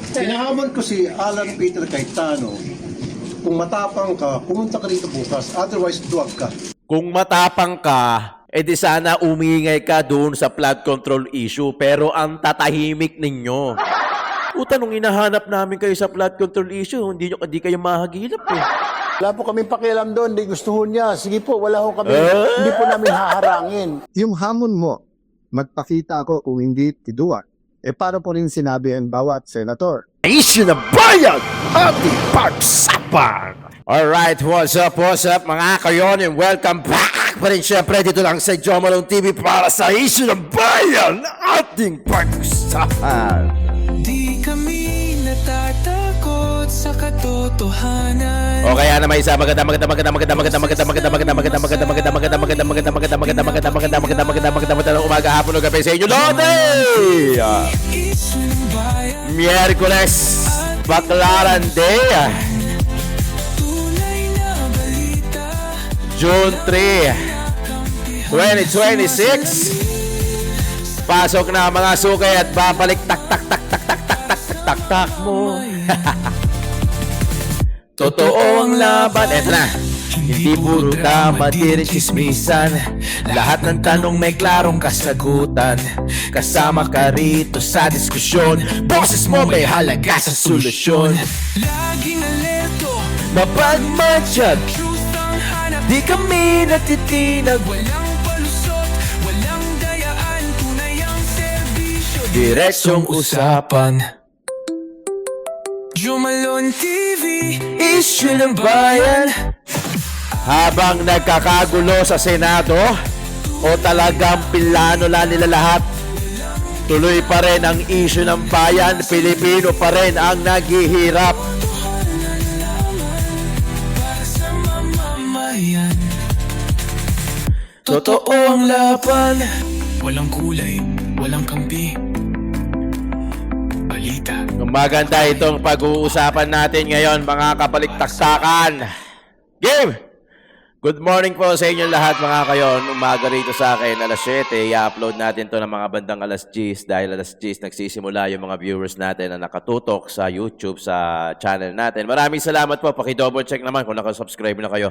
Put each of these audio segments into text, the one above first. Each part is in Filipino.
Hinahamon ko si Alan Peter Cayetano. Kung matapang ka, pumunta ka dito bukas. Otherwise, duwag ka. Kung matapang ka, edi sana umingay ka doon sa flood control issue. Pero ang tatahimik ninyo. Puta, nung hinahanap namin kayo sa flood control issue, hindi kayo mahagilap eh. Wala po kami pakialam doon, hindi gusto niya. Sige po, wala ho kami, hindi po namin haharangin. Yung hamon mo, magpakita ako kung hindi tiduan. Para po rin sinabi ang bawat senator. Issue na bayan ating pagsapan! Alright, what's up mga kayon and welcome back pa rin syempre dito lang sa Jomalong TV para sa issue ng bayan ating pagsapan. Di kami natatakot sa katotohanan. O kaya na may isa maganda umaga hapon o gabi sa inyo Lode! Miyerkules Baclaran Day June 3 2026 Pasok na mga sukay at babalik tak mo. Totoo ang laban. Eto na. Hindi puro tama, di rin chismisan. Lahat ng tanong may klarong kasagutan. Kasama ka rito sa diskusyon. Boses mo may halaga sa solusyon. Laging alerto, Mapagmatsyag, truth ang hanap. di kami natitinag. Walang palusot, walang dayaan. Tunay ang serbisyo. Diretsyong usapan. Jumalon TV. Issue ng bayan. Habang nagkakagulo sa Senado o talagang pilano na nila lahat, tuloy pa rin ang issue ng bayan. Pilipino pa rin ang naghihirap. Para sa mamamayan. Totoo ang laban. Walang kulay, walang kampi. Balita. Maganda itong pag-uusapan natin ngayon mga kapaliktaktakan. Game! Good morning po sa inyo lahat mga kayon. Umaga rito sa akin, alas 7. I-upload natin to ng mga bandang alas 10 dahil alas 10 nagsisimula yung mga viewers natin na nakatutok sa YouTube, sa channel natin. Maraming salamat po. Paki-double check naman kung nakasubscribe na kayo.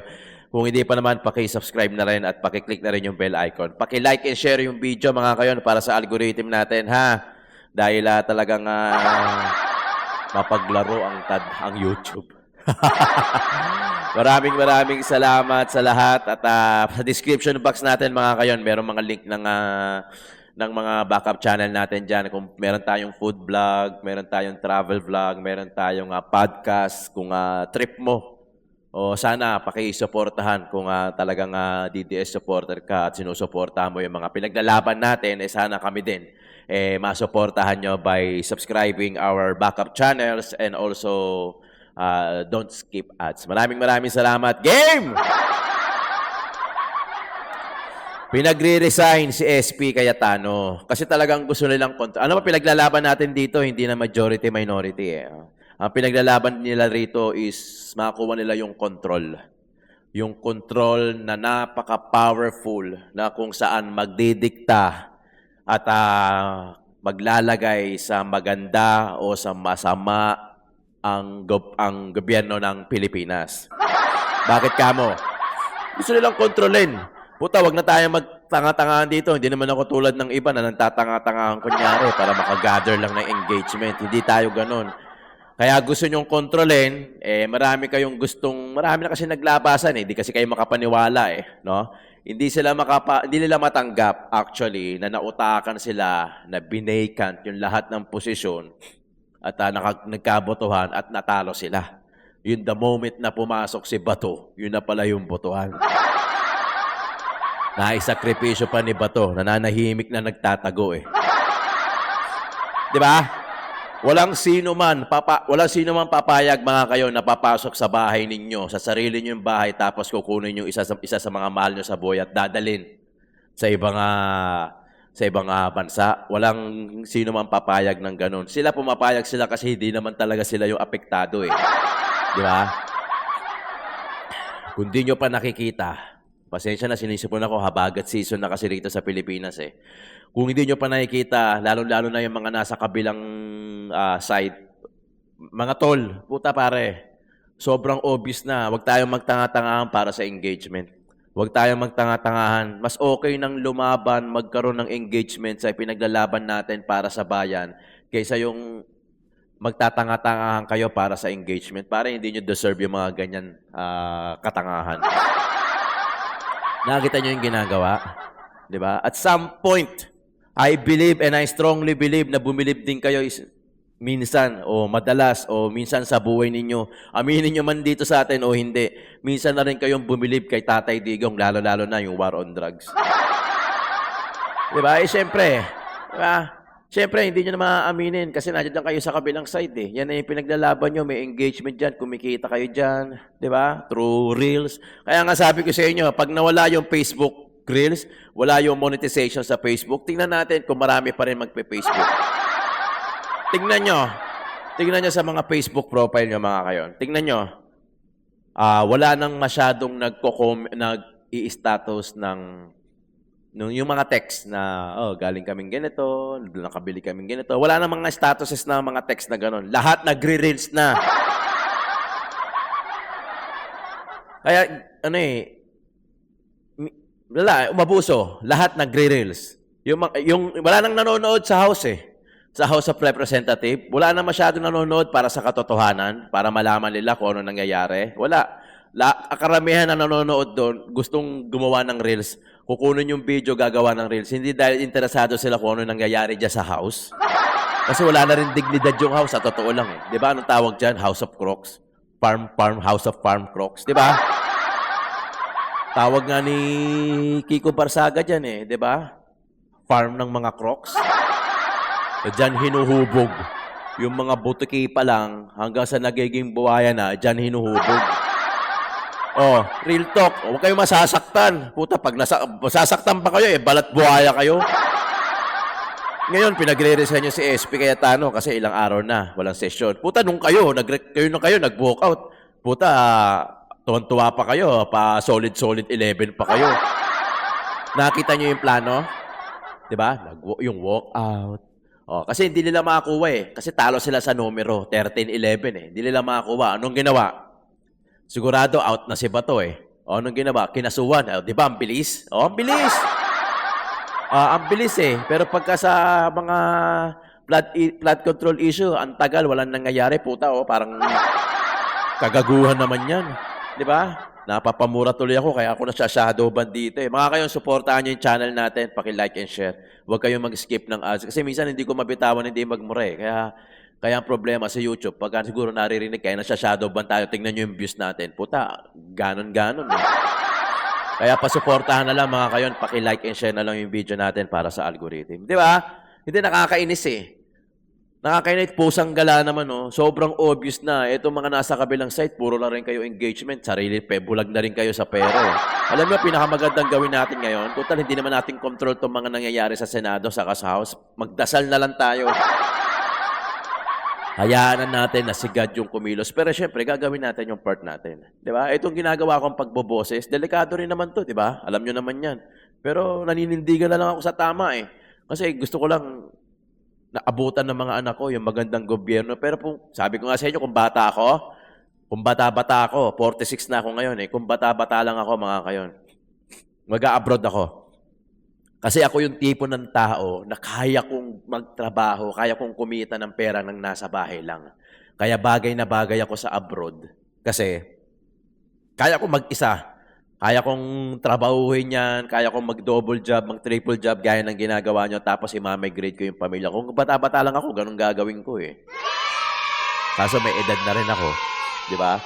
Kung hindi pa naman, paki-subscribe na rin at paki-click na rin yung bell icon. Paki-like and share yung video mga kayon para sa algorithm natin ha. Dahil talagang mapaglaro ang YouTube. Maraming salamat sa lahat at sa description box natin mga kayon, merong mga link ng mga backup channel natin dyan. Kung meron tayong food vlog, meron tayong travel vlog, meron tayong podcast, kung trip mo. O sana paki-suportahan kung talagang DDS supporter ka at sinusuportahan mo yung mga pinaglalaban natin, sana kami din masuportahan nyo by subscribing our backup channels and also don't skip ads. Maraming salamat. Game! Pinagre-resign si SP Cayetano kasi talagang gusto nilang ano ba pinaglalaban natin dito? Hindi na majority minority eh. Ang pinaglalaban nila rito is makuha nila yung control. Yung control na napaka-powerful na kung saan magdidikta at maglalagay sa maganda o sa masama ang gobyerno ng Pilipinas. Bakit kamo? Gusto nilang kontrolin. Puta, wag na tayo magtanga-tangahan dito. Hindi naman ako tulad ng iba na nagtatanga-tangahan kunyari para makagather lang ng engagement. Hindi tayo ganun. Kaya gusto nyong kontrolin, marami na kasi naglabasan hindi kasi kayo makapaniwala no? Hindi nila matanggap actually na nautakan sila na binakant yung lahat ng posisyon at nagkabotohan at natalo sila. Yun the moment na pumasok si Bato, yun na pala yung botohan. Naisakripisyo pa ni Bato, nananahimik na nagtatago Di ba? Walang sino man papayag mga kayo na papasok sa bahay ninyo, sa sarili ninyong bahay, tapos kukunin yung isa sa mga mahal nyo sa buhay at dadalin sa ibang bansa. Walang sino man papayag ng ganun. Sila pumapayag sila kasi hindi naman talaga sila yung apektado Di ba? Kung di nyo pa nakikita, pasensya na, sinisipon ako, habagat season na kasi rito sa Pilipinas Kung hindi nyo pa nakikita, lalo-lalo na yung mga nasa kabilang side, Mga tol, puta pare, sobrang obvious na. Huwag tayong magtanga-tangahan para sa engagement. Huwag tayong magtanga-tangahan. Mas okay nang lumaban, magkaroon ng engagement sa pinaglalaban natin para sa bayan kaysa yung magtatanga-tangahan kayo para sa engagement. Para hindi nyo deserve yung mga ganyan katangahan. Nakita nyo yung ginagawa? Di ba? At some point, I believe and I strongly believe na bumilib din kayo minsan o madalas o minsan sa buhay ninyo. Aminin nyo man dito sa atin o hindi. Minsan na rin kayong bumilib kay Tatay Digong, lalo-lalo na yung war on drugs. Diba? Siyempre, diba? Siyempre, hindi nyo na maaaminin kasi nandiyan kayo sa kabilang side eh. Yan na yung pinaglalaban nyo, may engagement dyan, kumikita kayo dyan, diba? Through Reels. Kaya nga sabi ko sa inyo, pag nawala yung Facebook Reels, wala yung monetization sa Facebook, tingnan natin kung marami pa rin magpe-Facebook. Tingnan nyo sa mga Facebook profile nyo mga kayon. Tingnan nyo, wala nang masyadong nag-i-status ng yung mga text na, galing kaming ganito, nakabili kaming ganito. Wala nang mga statuses na mga text na gano'n. Lahat nagre-reels na. Kaya, umabuso. Lahat nagre-reels. Wala nang nanonood sa house eh. Sa House of Representatives, wala na masyadong nanonood para sa katotohanan, para malaman nila kung ano nangyayari. Wala. Karamihan na nanonood doon, gustong gumawa ng reels. Kukunin yung video, gagawa ng reels. Hindi dahil interesado sila kung ano nangyayari dyan sa house. Kasi wala na rin dignidad yung house, sa totoo lang eh. Di ba? Anong tawag dyan? House of Crocs. House of Farm Crocs. Di ba? Tawag nga ni Kiko Barsaga dyan eh. Di ba? Farm ng mga Crocs. Diyan hinuhubog. Yung mga butiki pa lang, hanggang sa nagiging buhaya na, diyan hinuhubog. Real talk. Huwag kayong masasaktan. Puta, pag masasaktan pa kayo, balat buhaya kayo. Ngayon, pinagre-resign nyo si SP Cayetano kasi ilang araw na, walang session. Puta, nung kayo nag-walk out. Puta, tuwan-tuwa pa kayo, pa solid 11 pa kayo. Nakita nyo yung plano? Diba? Yung walk out. Kasi hindi nila makakuha eh. Kasi talo sila sa numero, 13-11 eh. Hindi nila makakuha. Anong ginawa? Sigurado out na si Bato eh. Anong ginawa? Kinasuhan. Di ba? Ang bilis. Ang bilis. Ang bilis eh. Pero pagka sa mga flood control issue, ang tagal, walang nangyayari. Puta, parang kagaguhan naman yan. Di ba? Napapamura tuloy ako, kaya ako nasa-shadowban dito eh. Mga kayong supportahan nyo yung channel natin, paki-like and share. Huwag kayong mag-skip ng ads. Kasi minsan hindi ko mabitawan, hindi magmura eh. Kaya ang problema sa YouTube, pagka siguro naririnig kayo, nasa-shadowban tayo, tingnan nyo yung views natin. Puta, ganon-ganon eh. Kaya pasuportahan na lang mga kayon, paki-like and share na lang yung video natin para sa algorithm. Di ba? Hindi nakakainis eh. Nakakainis, pusang gala naman, sobrang obvious na. Itong mga nasa kabilang site, puro na rin kayo engagement, sarili, bulag na rin kayo sa pera. Eh. Alam mo, pinakamagandang gawin natin ngayon, total, hindi naman natin control itong mga nangyayari sa Senado, sa House. Magdasal na lang tayo. Hayaan na natin na si God yung kumilos. Pero syempre, gagawin natin yung part natin. Di ba? Itong ginagawa kong pagboboses, delikado rin naman to, di ba? Alam nyo naman yan. Pero naninindigan na lang ako sa tama eh. Kasi gusto ko lang naabutan ng mga anak ko yung magandang gobyerno. Pero sabi ko nga sa inyo, kung bata-bata ako, 46 na ako ngayon eh. Kung bata-bata lang ako, mga kayon, mag-a-abroad ako. Kasi ako yung tipo ng tao na kaya kong magtrabaho, kaya kong kumita ng pera ng nasa bahay lang. Kaya bagay na bagay ako sa abroad. Kasi kaya kong mag-isa. Kaya kong trabahuhin yan, kaya kong mag-double job, mag-triple job, gaya ng ginagawa nyo, tapos i-migrate ko yung pamilya. Kung bata-bata lang ako, ganun gagawin ko eh. Kaso may edad na rin ako. Di ba?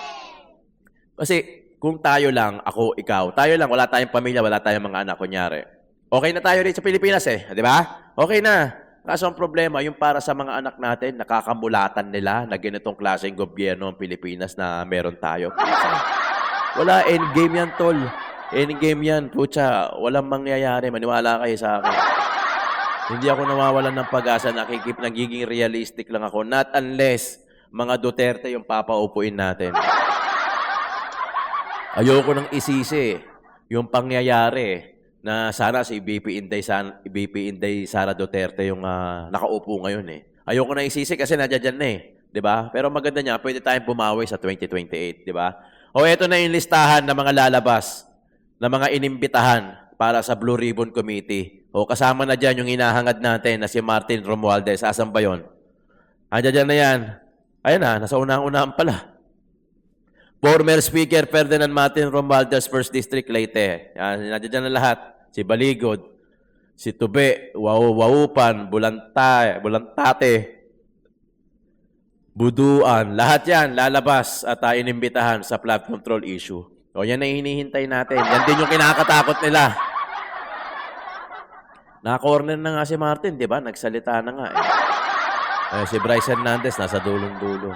Kasi kung tayo lang, ako, ikaw, tayo lang, wala tayong pamilya, wala tayong mga anak, kunyari. Okay na tayo rin sa Pilipinas eh. Di ba? Okay na. Kaso ang problema, yung para sa mga anak natin, nakakamulatan nila na ganitong klaseng gobyerno ng Pilipinas na meron tayo. Wala, endgame yan, tol. Endgame yan. Pucha, walang mangyayari. Maniwala kayo sa akin. Hindi ako nawawalan ng pag-asa. Nagiging realistic lang ako. Not unless mga Duterte yung papaupuin natin. Ayoko nang isisi yung pangyayari na sana si BP Inday Sara Duterte yung nakaupo ngayon eh. Ayoko na isisi kasi nandiyan na eh. 'di ba? Pero maganda niya, pwede tayong bumawi sa 2028, 'di ba? O eto na yung listahan ng mga lalabas, ng mga inimbitahan para sa Blue Ribbon Committee. O kasama na diyan yung hinahangad natin na si Martin Romualdez. Asan ba 'yon? Andiyan na 'yan. Ayun na, nasa unang-unahan pala. Former Speaker Ferdinand Martin Romualdez, 1st District, Leyte. Yan, nandiyan na lahat. Si Baligod, si Tube, Waupan, Bulantate, Buduan. Lahat yan, lalabas at inimbitahan sa flood control issue. O yan na hinihintay natin. Yan din yung kinakatakot nila. Naka-corner na nga si Martin, di ba? Nagsalita na nga si Bryce Hernandez, nasa dulong-dulo.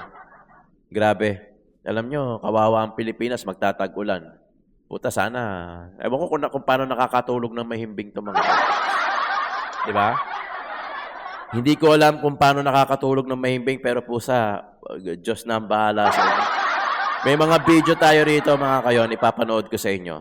Grabe. Alam nyo, kawawa ang Pilipinas, magtatag-ulan. Puta, sana. Ewan ko kung paano nakakatulog ng mahimbing itong mga. Di ba? Hindi ko alam kung paano nakakatulog ng mahimbing, pero pusa, Diyos na ang bahala sa inyo. May mga video tayo rito, mga kayon, ipapanood ko sa inyo.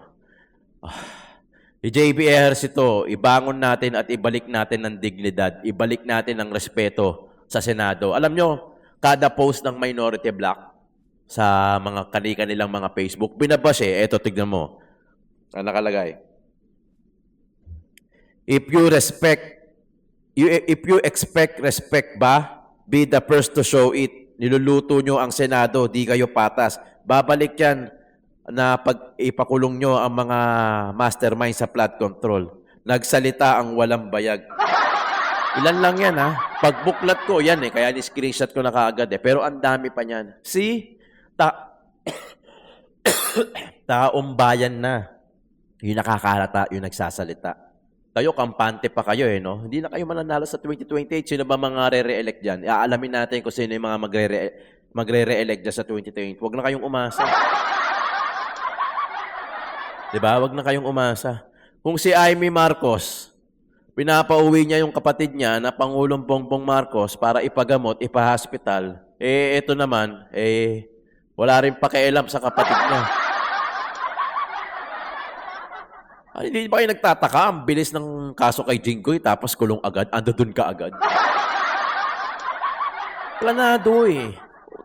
I-JB Ejercito, ibangon natin at ibalik natin ng dignidad. Ibalik natin ang respeto sa Senado. Alam nyo, kada post ng Minority Bloc sa mga kanilang mga Facebook, binabash eto, tignan mo. Ang nakalagay. If you expect respect ba, be the first to show it. Niluluto nyo ang Senado, di kayo patas. Babalik yan na pag ipakulong nyo ang mga mastermind sa flood control. Nagsalita ang walang bayag. Ilan lang yan, ha? Pagbuklat ko, yan kaya ni-screenshot ko na kaagad Pero ang dami pa niyan. See? Taong bayan na. Yung nakakalata, yung nagsasalita. Kayo, kampante pa kayo no? Hindi na kayo mananalo sa 2028. Sino ba mga re-re-elect dyan? Aalamin natin kung sino yung mga magre-re-elect dyan sa 2028. Huwag na kayong umasa. Diba? Huwag na kayong umasa. Kung si Amy Marcos, pinapauwi niya yung kapatid niya na Pangulong Bongbong Marcos para ipagamot, ipa-hospital, ito naman, wala rin pakialam sa kapatid niya. Hindi ba kayo nagtataka? Ang bilis ng kaso kay Jinggoy, tapos kulong agad, ando dun ka agad. Planado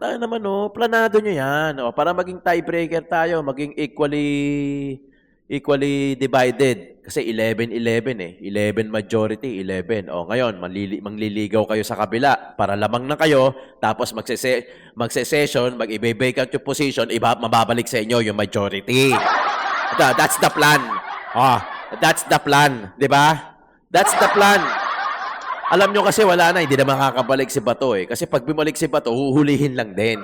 Tayo naman planado nyo yan. Para maging tiebreaker tayo, maging equally divided. Kasi 11-11 11 majority, 11. Ngayon, mangliligaw kayo sa kabila para lamang na kayo, tapos magse-session, mag-i-vacant yung position, mababalik sa inyo yung majority. That's the plan. That's the plan. Di ba? That's the plan. Alam nyo kasi wala na, hindi na makakabalik si Bato Kasi pag bumalik si Bato, huhulihin lang din.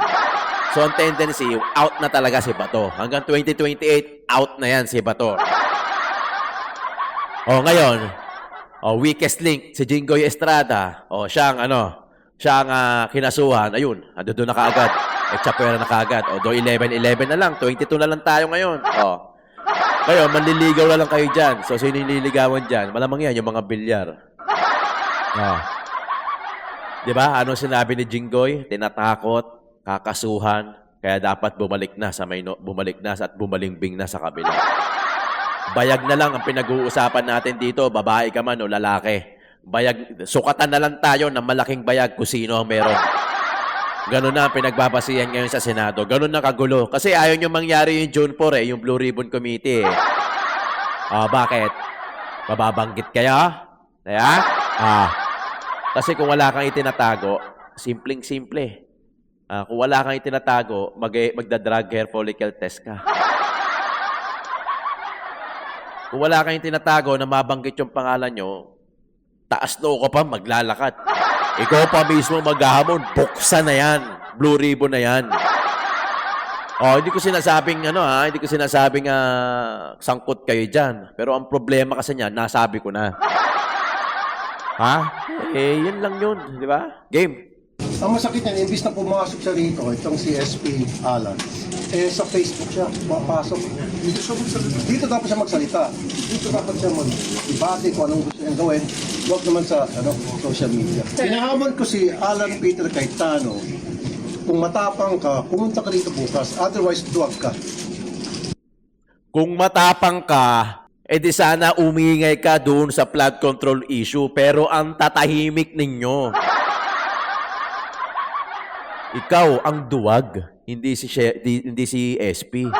So, ang tendency, out na talaga si Bato. Hanggang 2028, out na yan si Bato. Ngayon, weakest link, si Jinggoy Estrada. Siya ang kinasuhan. Ayun, ando doon na kaagad. Chapwera na kaagad. Do 11-11 na lang. 22 na lang tayo ngayon. Ngayon, manliligaw na lang kayo dyan. So, sino yung nililigawan dyan? Malamang yan, yung mga bilyar. Diba? Ano sinabi ni Jinggoy? Tinatakot, kakasuhan, kaya dapat bumalik na at bumalimbing na sa kabila. Bayag na lang ang pinag-uusapan natin dito, babae ka man o lalaki. Bayag, sukatan na lang tayo ng malaking bayag kung sino ang meron. Ganun na ang pinagbabasihan ngayon sa Senado. Ganun na kagulo. Kasi ayaw nyo mangyari yung June 4 yung Blue Ribbon Committee Bakit? Mababanggit kaya? Kasi kung wala kang itinatago, simpleng-simple. Kung wala kang itinatago, magda-drug hair follicle test ka. Kung wala kang itinatago na mabanggit yung pangalan nyo, taas noo ko pa, maglalakad. Ikaw pa mismo maghahamon, buksan na yan. Blue ribbon na yan. Hindi ko sinasabing hindi ko sinasabing sangkot kayo dyan. Pero ang problema kasi niya, nasabi ko na. Yun lang yun, di ba? Game. Ang masakit niyan, imbis na pumasok siya rito, itong si SP Alan, sa Facebook siya, papasok. Dito dapat siya magsalita. Dito dapat siya mag-ibati kung anong gusto niyang gawin. Huwag naman sa social media. Pinahamon ko si Alan Peter Cayetano, kung matapang ka, pumunta ka rito bukas, otherwise duwag ka. Kung matapang ka, di sana umingay ka doon sa flood control issue, pero ang tatahimik ninyo. Ikaw ang duwag, hindi si SP.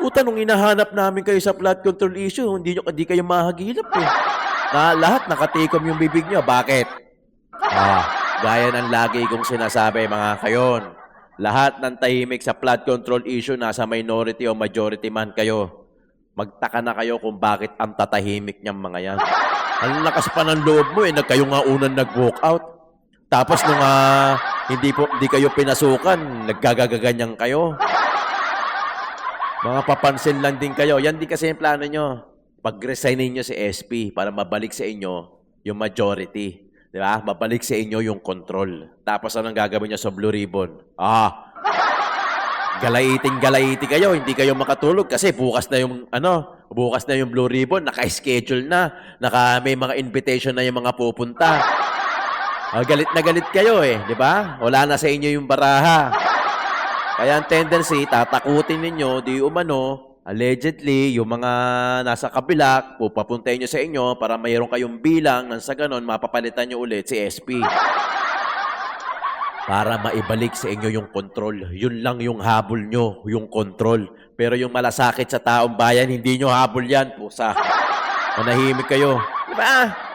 Puta, nung hinahanap namin kayo sa flood control issue, hindi kayo mahagilap eh. Na lahat nakatikom yung bibig nyo. Bakit? Gaya ng lagi kong sinasabi mga kayon. Lahat ng tahimik sa flood control issue, nasa minority o majority man kayo. Magtaka na kayo kung bakit ang tatahimik niyang mga yan. Ang lakas pa ng loob mo eh, kayo nga unang nag-walk out. Tapos nung hindi kayo pinasukan, naggagaganyan kayo. Mga papansin lang din kayo. Yan din kasi yung plano nyo. Pag-resignin nyo si SP para mabalik sa inyo yung majority. Di ba? Mabalik sa inyo yung control. Tapos anong gagawin nyo sa Blue Ribbon? Galaiting-galaiti kayo. Hindi kayo makatulog kasi bukas na yung Blue Ribbon. Naka-schedule na. May mga invitation na yung mga pupunta. Galit na galit kayo eh. Di ba? Wala na sa inyo yung baraha. Kaya ang tendency, tatakutin ninyo, allegedly, yung mga nasa kabila, pupapuntayin nyo sa inyo para mayroon kayong bilang nang sa ganon, mapapalitan nyo ulit si SP. Para maibalik sa inyo yung control. Yun lang yung habol nyo, yung control. Pero yung malasakit sa taong bayan, hindi nyo habol yan, pusa. Manahimik kayo. Diba?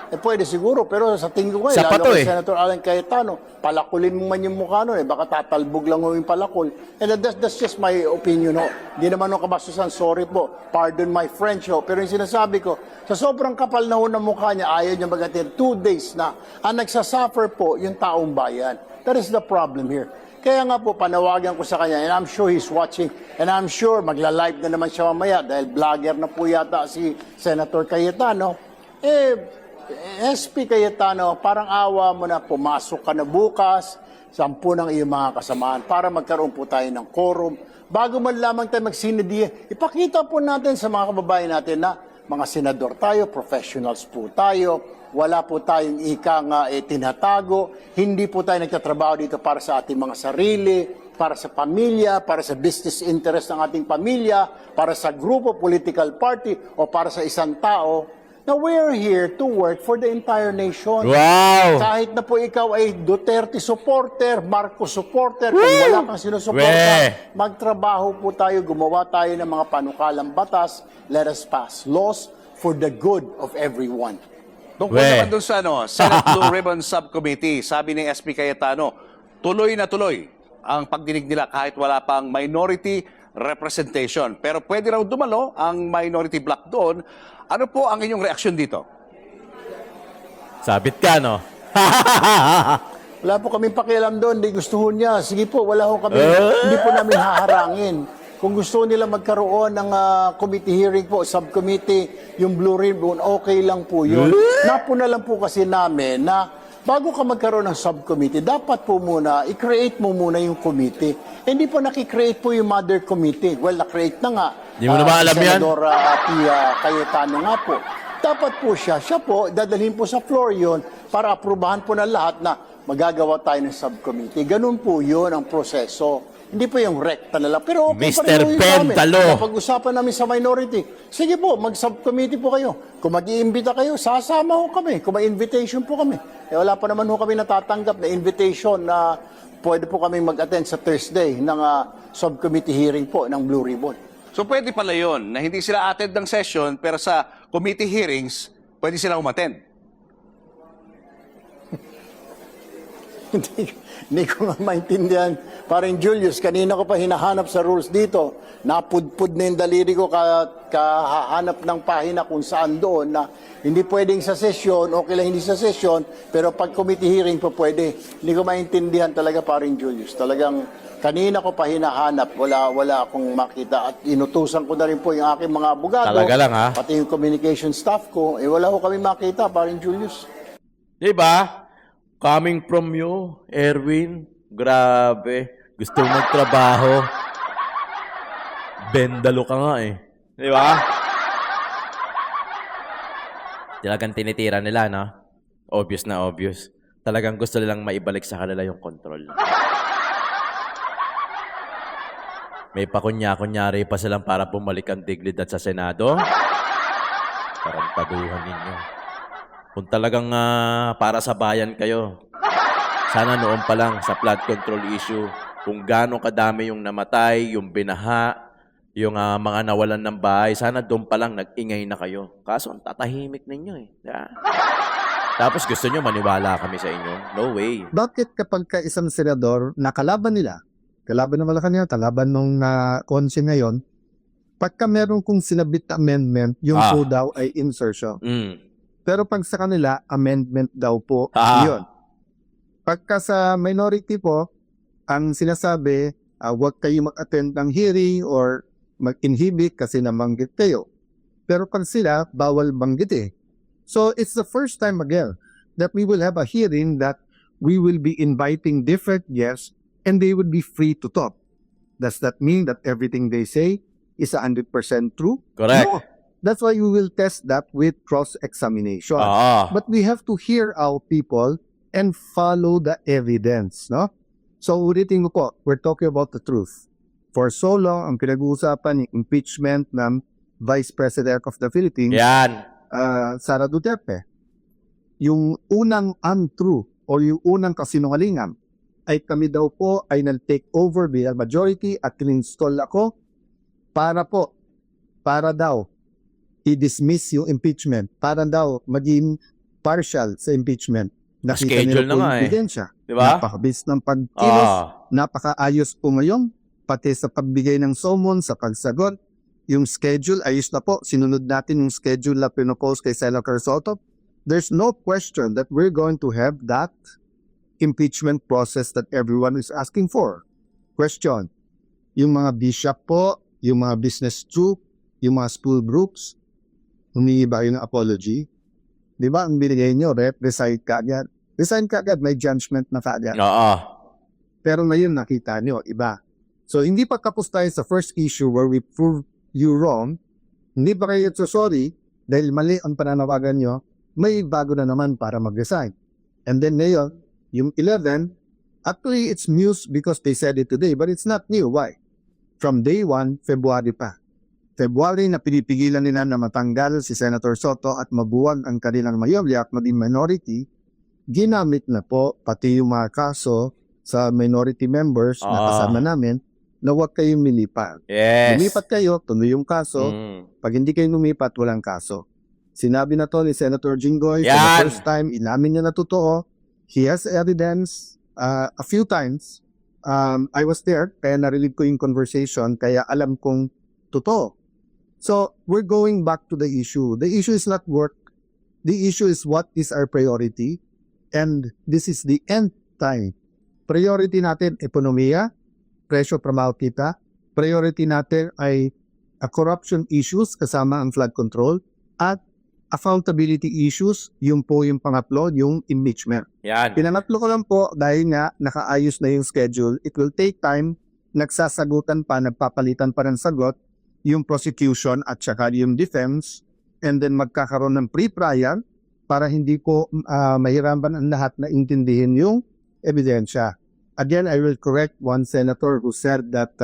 Pwede siguro, pero sa tingin ko Sapat lalo to kay Senator Alan Cayetano, palakulin mo man yung mukha nun, baka tatalbog lang mo yung palakol. And that's just my opinion, ho. Hindi naman ho kabastusan, sorry po, pardon my French, ho. Pero yung sinasabi ko, sa sobrang kapal na ho ng mukha niya, ayaw niya mag-attend 2 days na, ang nagsasuffer po yung taong bayan. That is the problem here. Kaya nga po, panawagan ko sa kanya, and I'm sure he's watching, and I'm sure magla-live na naman siya mamaya, dahil vlogger na po yata si Senator Cayetano. SP Cayetano, parang awa mo na pumasok ka na bukas, 10 ng iyong mga kasamaan para magkaroon po tayo ng quorum. Bago man lamang tayo magsinadihan, ipakita po natin sa mga kababayan natin na mga senador tayo, professionals po tayo, wala po tayong tinatago, hindi po tayo nagtatrabaho dito para sa ating mga sarili, para sa pamilya, para sa business interest ng ating pamilya, para sa grupo, political party, o para sa isang tao. Now, we're here to work for the entire nation. Wow! Kahit na po ikaw ay Duterte supporter, Marcos supporter, kung wala kang sinusuporta, magtrabaho po tayo, gumawa tayo ng mga panukalang batas, let us pass laws for the good of everyone. Tungkol naman dun sa Senate Blue Ribbon Subcommittee, sabi ni SP Cayetano, tuloy na tuloy ang pagdinig nila kahit wala pang minority representation. Pero pwede raw dumalo ang minority bloc doon. Ano po ang inyong reaksyon dito? Sabit ka, no? Wala po kaming pakialam doon, hindi gusto niya. Sige po, wala ho kami, hindi po namin haharangin. Kung gusto nila magkaroon ng committee hearing po, subcommittee, yung Blue Ribbon, okay lang po yun. Napuna lang po kasi namin na bago ka magkaroon ng subcommittee, dapat po muna, i-create mo muna yung committee. Hindi po nakikreate po yung mother committee. Well, na-create na nga. Di mo na ba alam yan? Senador Cayetano nga po. Dapat po siya po, dadalhin po sa floor yun para aprubahan po ng lahat na magagawa tayo ng subcommittee. Ganun po yun ang proseso. Hindi po yung rekta na lang. Pero okay pa rin Mr. po yun sa amin. Pentalo. Napag-usapan namin sa minority. Sige po, mag-subcommittee po kayo. Kung mag-iimbita kayo, sasama ho kami. Kung may invitation po kami. Wala pa naman ho kami natatanggap na invitation na pwede po kami mag-attend sa Thursday ng subcommittee hearing po ng Blue Ribbon. So pwede pala yun, na hindi sila attend ng session, pero sa committee hearings, pwede sila umattend. Hindi ko nga maintindihan. Parang Julius, kanina ko pa hinahanap sa rules dito. Napudpud na yung daliri ko kahanap ng pahina kung saan doon na hindi pwedeng sa session, okay lang hindi sa session, pero pag committee hearing pa pwede. Hindi ko maintindihan talaga parang Julius. Talagang kanina ko pa hinahanap, wala akong makita at inutusan ko na rin po yung aking mga abogado. Talaga lang, ha? Pati yung communication staff ko, wala ko kami makita parang Julius. Diba? Coming from you, Erwin, grabe. Gusto magtrabaho. Bendalo ka nga eh. Di ba? Talagang tinitira nila, no? Obvious na obvious. Talagang gusto nilang maibalik sa kanila yung control. May pakunya-kunyari pa silang para bumalik ang dignidad sa Senado. Tarantaduhan ninyo. Kung talagang para sa bayan kayo, Sana noon pa lang sa flood control issue, kung gaano kadami yung namatay, yung binaha, yung mga nawalan ng bahay, sana doon pa lang nag-ingay na kayo. Kaso ang tatahimik ninyo eh. Diba? Tapos gusto nyo maniwala kami sa inyo? No way. Bakit kapag ka isang senador nakalaban nila, kalaban ng Malacanang, kalaban nung konse ngayon, pagka meron kong sinabit na amendment, yung po daw ay insertion. Pero pag sa kanila, amendment daw po, yun. Pagka sa minority po, ang sinasabi, huwag kayo mag-attend ng hearing or mag-inhibit kasi namanggit kayo. Pero pag sila, bawal banggit eh. So it's the first time again that we will have a hearing that we will be inviting different guests and they would be free to talk. Does that mean that everything they say is 100% true? Correct. No. That's why we will test that with cross-examination. But we have to hear our people and follow the evidence, no? So ulitin ko po, we're talking about the truth. For so long, ang pinag-uusapan yung impeachment ng Vice President of the Philippines, Yan. Sara Duterte. Yung unang untrue o yung unang kasinungalingan ay kami daw po ay nag-take over bilang majority at in-install ako para daw i-dismiss yung impeachment, para daw maging partial sa impeachment. Nakita Schedule nila na po nga yung eh. ebidensya. Diba? Napakabilis ng pagkilos, napakaayos po ngayon, pati sa pagbigay ng summon, sa pagsagot. Yung schedule, ayos na po. Sinunod natin yung schedule na pinopose kay Senator Soto. There's no question that we're going to have that impeachment process that everyone is asking for. Question, yung mga bishop po, yung mga business group, yung mga school groups, humingi ba kayo ng apology? Di ba ang binigay nyo, resign ka agad. Resign ka agad, may judgment na kaagad. Pero ngayon nakita nyo, iba. So hindi pa kapos tayo sa first issue where we prove you wrong, hindi pa kayo sorry dahil mali ang pananawagan nyo, may bago na naman para mag-resign. And then ngayon, yung 11, actually it's news because they said it today, but it's not new. Why? From day 1, February pa. February na pinipigilan nila na matanggal si Senator Soto at mabuwag ang kanilang mayorya at maging minority, ginamit na po pati yung mga kaso sa minority members na kasama namin na huwag kayong lumipat. Yes. Lumipat kayo, tuloy yung kaso. Pag hindi kayo lumipat, walang kaso. Sinabi na to ni Senator Jinggoy for the first time, inamin niya na totoo. He has evidence a few times. I was there, kaya narinig ko yung conversation, kaya alam kong totoo. So, we're going back to the issue. The issue is not work. The issue is what is our priority. And this is the end time. Priority natin, ekonomiya, presyo pramaw kita. Priority natin ay corruption issues kasama ang flood control at accountability issues, yung po yung pangatlo, yung impeachment. Yan. Pinangatlo ko lang po dahil nga nakaayos na yung schedule. It will take time. Nagsasagutan pa, nagpapalitan pa ng sagot yung prosecution at saka yung defense, and then magkakaroon ng pre-trial para hindi po mahirapan ang lahat na intindihin yung ebidensya. Again, I will correct one senator who said that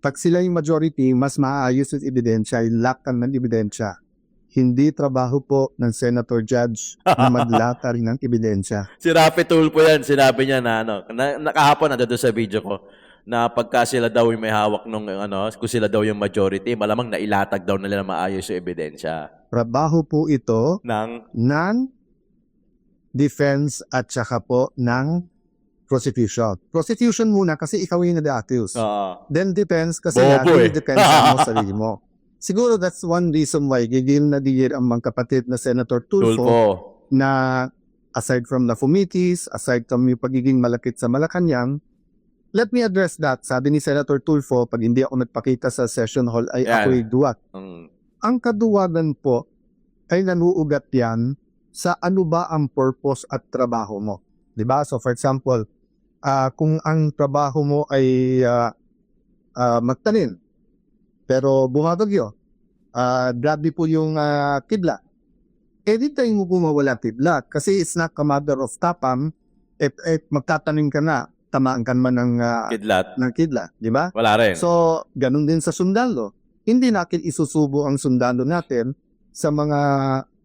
pag sila yung majority, mas maayos yung ebidensya, yung lakan ng ebidensya. Hindi trabaho po ng senator judge na maglakar ng ebidensya. Si Rafi Tulfo yan, sinabi niya na nakahapon na doon sa video ko, na pagka sila daw yung may hawak nung kung sila daw yung majority, malamang nailatag daw nila na maayos yung ebidensya. Trabaho po ito ng defense at saka po ng prosecution. Prosecution muna kasi ikaw yung na-accuse. Then defense kasi defense mo sarili mo. Siguro that's one reason why gigil na digil ang mga kapatid na Senator Tulfo na aside from the committees, aside from yung pagiging malakit sa Malacanang, let me address that. Sabi ni Senator Tulfo, pag hindi ako nagpakita sa session hall ay ako'y duwag. Ang kaduwagan po ay nanuugat yan sa ano ba ang purpose at trabaho mo. Diba? So for example, kung ang trabaho mo ay magtanim, pero bumabagyo, grabe po yung kidlat. Di tayo mo mawala kidlat kasi it's not a matter of tapang, magtatanim ka na, tamaan ka man ng kidlat, di ba? Wala rin. So, ganun din sa sundalo. Hindi natin isusubo ang sundalo natin sa mga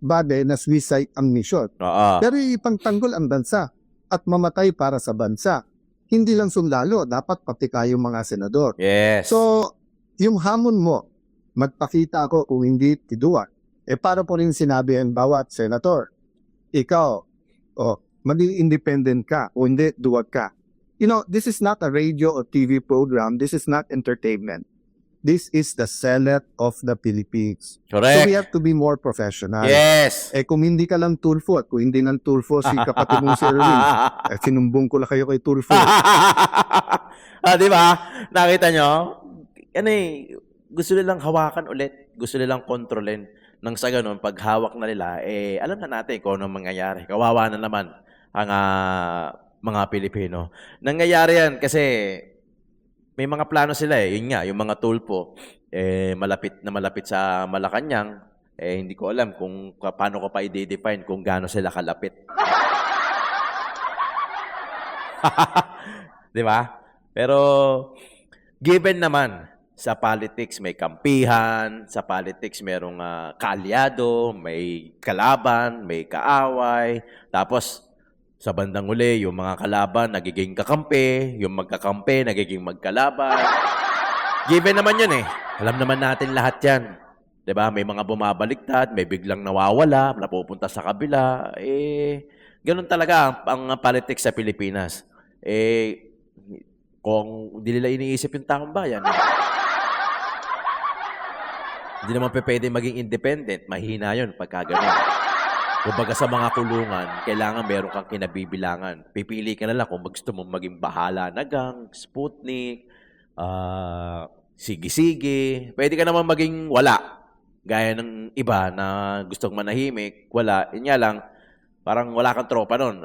bagay na suicide ang mission. Pero ipangtanggol ang bansa. at mamatay para sa bansa. Hindi lang sundalo, dapat pati kayong mga senador. Yes. So, yung hamon mo, magpakita ako kung hindi tiduan. Para po rin sinabi ang bawat senator, ikaw, maging independent ka, o hindi, duwag ka. This is not a radio or TV program. This is not entertainment. This is the Senate of the Philippines. Correct. So we have to be more professional. Yes. Kung hindi ka lang Tulfo at kung hindi ng Tulfo si kapatid mong si Erwin, sinumbong ko lang kayo kay Tulfo. Di ba? Nakita nyo? Gusto nilang hawakan ulit. Gusto nilang kontrolin. Nang sa ganun, pag hawak na nila, alam na natin kung anong mangyayari. Kawawa na naman ang mga Pilipino. Nangyayari yan kasi may mga plano sila Yun nga, yung mga tulpo, malapit sa Malacanang, hindi ko alam kung paano ko pa i-define kung gaano sila kalapit. Di ba? Pero, given naman, sa politics may kampihan, sa politics merong kaalyado, may kalaban, may kaaway, tapos sa bandang uli, yung mga kalaban nagiging kakampi, yung magkakampi nagiging magkalaban. Given naman yun Alam naman natin lahat yan. 'Di ba? May mga bumabaliktad, may biglang nawawala, napupunta sa kabila. Ganun talaga ang politics sa Pilipinas. Kung hindi nila iniisip yung taong bayan, hindi naman pwede maging independent. Mahina yun pagka ganun. Kumbaga sa mga kulungan, kailangan meron kang kinabibilangan. Pipili ka na lang kung gusto mong maging bahala na gang, Sputnik, sige-sige. Pwede ka naman maging wala. Gaya ng iba na gustong manahimik, wala. Yun nga lang, parang wala kang tropa nun.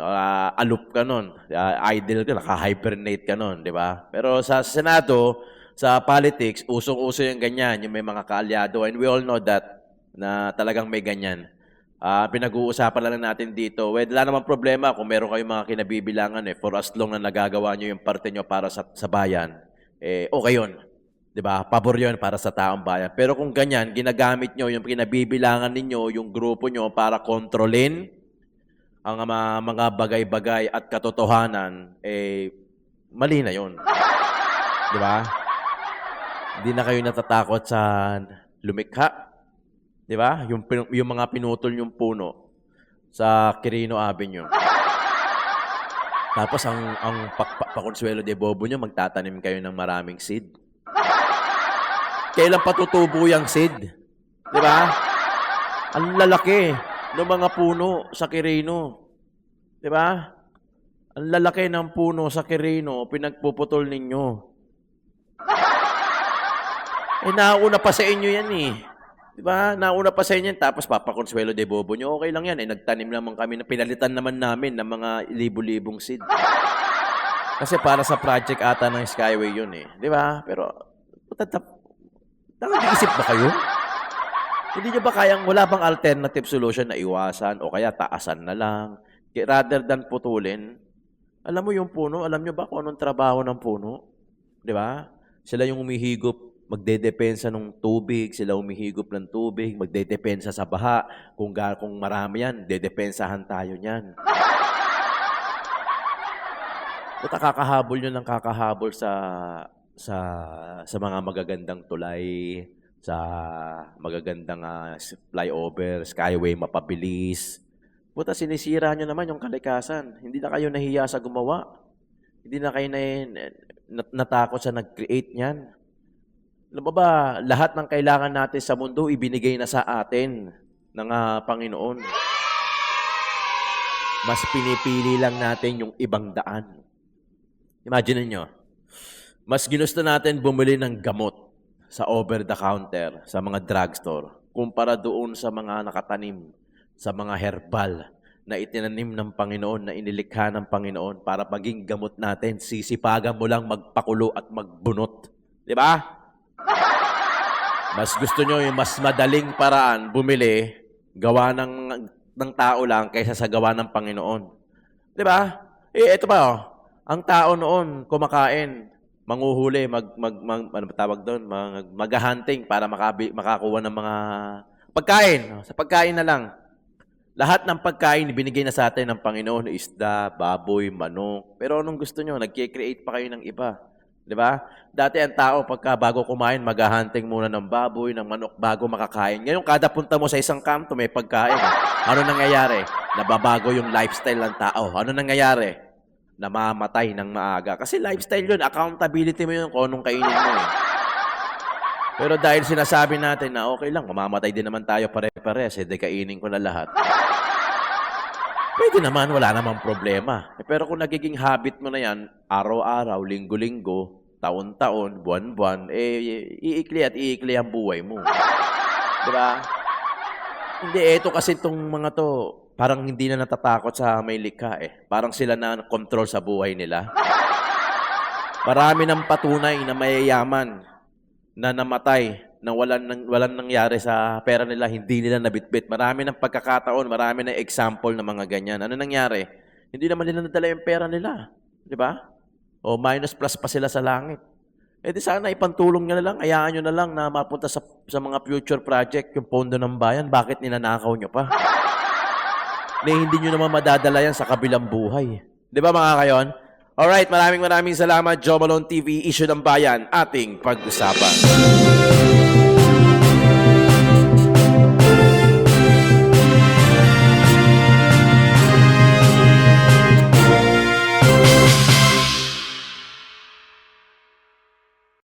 Aloof ka nun. Idle ka, naka-hibernate ka nun, di ba? Pero sa Senado, sa politics, usong-uso yung ganyan, yung may mga kaalyado. And we all know that, na talagang may ganyan. Pinag-uusapan lang natin dito. Wala namang problema kung meron kayong mga kinabibilangan for as long na nagagawa nyo yung parte nyo para sa bayan. Okay yun. Diba? Pabor yun para sa taong bayan. Pero kung ganyan, ginagamit nyo yung kinabibilangan ninyo, yung grupo nyo para kontrolin ang mga bagay-bagay at katotohanan, mali na yun. Diba? Hindi na kayo natatakot sa lumikha. Di ba? Yung mga pinutol yung puno sa Quirino Avenue. Tapos ang Paconsuelo de Bobo nyo, magtatanim kayo ng maraming seed. Kailan patutubo yung seed? Di ba? Ang lalaki ng mga puno sa Quirino. Di ba? Ang lalaki ng puno sa Quirino, pinagpuputol ninyo. Nauna pa sa inyo yan Diba? Nauna pa sa inyo, tapos Paconsuelo de Bobo nyo, okay lang yan. Nagtanim naman kami, pinalitan naman namin ng mga libu-libong seed. Kasi para sa project ata ng Skyway yun Diba? Pero, nag-iisip ba kayo? Hindi nyo ba kayang, wala bang alternative solution na iwasan o kaya taasan na lang? Rather than putulin, alam mo yung puno, alam nyo ba kung anong trabaho ng puno? Diba? Sila yung umihigop, magdedepensa ng tubig, sila umihigop ng tubig, magdedepensa sa baha. Kung marami yan, dedepensahan tayo niyan. Ba't kakahabol nyo ng kakahabol sa mga magagandang tulay, sa magagandang flyover, skyway, mapabilis. Buta sinisira nyo naman yung kalikasan. Hindi na kayo nahiya sa gumawa. Hindi na kayo natakot sa nag-create niyan. Alam mo ba, lahat ng kailangan natin sa mundo, ibinigay na sa atin ng Panginoon. Mas pinipili lang natin yung ibang daan. Imagine niyo, mas ginusto natin bumili ng gamot sa over-the-counter, sa mga drugstore, kumpara doon sa mga nakatanim, sa mga herbal na itinanim ng Panginoon, na inilikha ng Panginoon para maging gamot natin. Sisipagan mo lang magpakulo at magbunot. Di ba? Mas gusto nyo yung mas madaling paraan bumili, gawa ng tao lang kaysa sa gawa ng Panginoon. Di ba? Ito ba, ang tao noon kumakain, manguhuli, ano tawag doon, maghahunting para makakuha ng mga pagkain. Sa pagkain na lang. Lahat ng pagkain binigay na sa atin ng Panginoon, isda, baboy, manok. Pero anong gusto nyo? Nag-create pa kayo ng iba. Di ba? Dati ang tao, pagka bago kumain, maghahunting muna ng baboy, ng manok, bago makakain. Ngayon, kada punta mo sa isang kanto, may pagkain. Ano nangyayari? Nababago yung lifestyle ng tao. Ano nangyayari? Namamatay ng maaga. Kasi lifestyle yun, accountability mo yun kung anong kainin mo. Pero dahil sinasabi natin na okay lang, mamamatay din naman tayo pare-pares, kainin ko na lahat. Pwede naman, wala namang problema. Pero kung nagiging habit mo na yan, araw-araw, linggo-linggo, taon-taon, buwan-buwan, iikli at iikli ang buhay mo. Diba? Hindi, eto kasi itong mga to, parang hindi na natatakot sa may likha Parang sila na control sa buhay nila. Marami ng patunay na mayayaman na namatay na walang nangyari sa pera nila, hindi nila nabitbit. Marami ng pagkakataon, marami ng example ng mga ganyan. Ano nangyari? Hindi naman nila nadala yung pera nila. Di ba? O minus plus pa sila sa langit. Di sana ipantulong nyo na lang, hayaan nyo na lang na mapunta sa mga future project, yung pondo ng bayan, bakit ninanakaw nyo pa? Hindi nyo naman madadala yan sa kabilang buhay. Di ba mga kayon? Alright, maraming salamat. Joe Malone TV, Issue ng Bayan, ating pag-usapan.